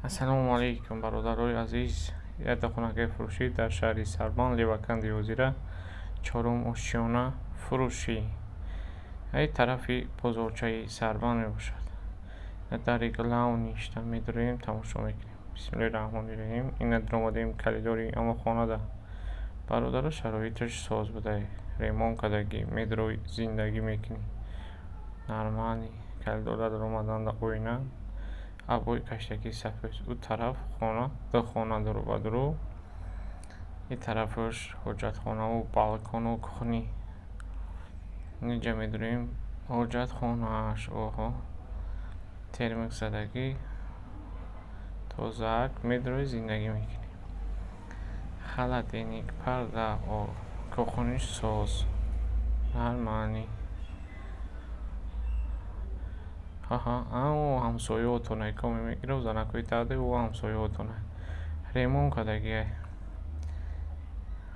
ассалому алайкум, бародарои азиз. Яда хонагаи фурӯшӣ дар шаҳри Сарбон, Леваканди Озира, чорум ошиёна фурӯшӣ. Ай тарафи бозорчаи Сарбон мебошад. Дари глав ништа медурем, тамошо мекунем. Бисмиллаҳи раҳмони раҳим. Ина омадем калидори аммо хонада. Бародаро шароиташ соз будай. Ремон кадаги медрой зиндагӣ мекунӣ. Нормани калидора дар омаданда оина. Абой каштаки сафед. У тараф хона, ду хона дуру ба дуру. И тарафаш ҳоҷатхонаву балкону кухни. Инҷа медурем ҳоҷатхонааш. Оҳо. Термик задагӣ. Тозак медрой зиндагӣ мекунӣ. Холодильник, парда, кухниш соз. Нормани. ҳамсоётонай ко мемегирав занакои таъди ва ҳамсоётонай. Ремон кадагиай.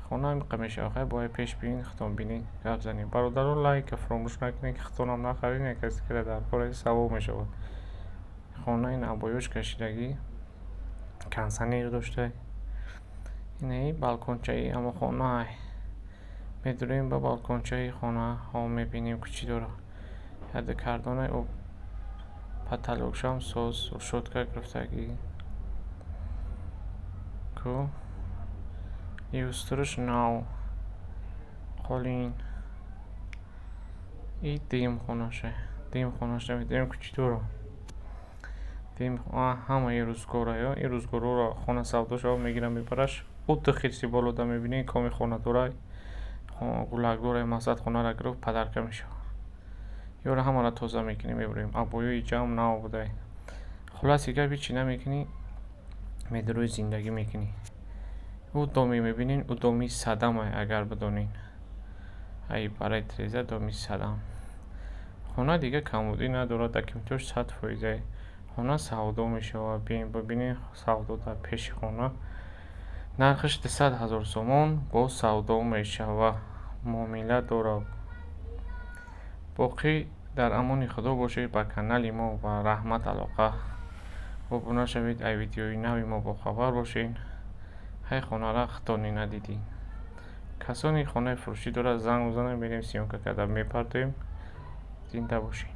Хона қамешавахай бояд пеш бинин хитон бинин гап занем. Бародаро лайка фаромӯш накунед ки хитонам нахарин якаси кара дар бораи савоб мешавад. Хона ин абоёш кашидагӣ кансанир доштай. Инаи балкончаи аммо хонаай. Медурем ба балкончаи хонаҳо мебинем ки чӣ дорад. Яда кардонай об потолокшам соз решетка гирифтагӣ. Ку юструш нав қолин. И дим хонаше. Дим хонаше медурем ки чӣ дорад. Дим ҳамаи рӯзгора ин рӯзгороро хона савдошава мегирам мебараш. Уду хирси болода мебинем коми хона дорай. Гулак дорай масад хонара гирифт падарка мешавад. Ёра ҳамаро тоза мекунем мебурем. Абоёи ҷам нав будай. Хулоси габи чӣ намекунӣ? Медрӯи зиндагӣ мекунӣ. У доми мебинин, у доми садамай агар бидонин. Ай барайт реза доми садам. Хона дига камбудӣ надорад, акимтош 100%. Хона савдо мешавад. Бибинед савдо дар пеши хона. Нархиш 200 000 сомон бо савдо мешавад. Муомила дорад. боқӣ дар амони худо бошед. Ба канали мо ва раҳмат алоқа обуна шавед. Ай видеои нави мо бохабар бошед. ҳай хонара хитоне надидин. касони хонаи фурӯшӣ дорад занг мезананд, мерем сиёмка карда мепардоем. зинда бошед.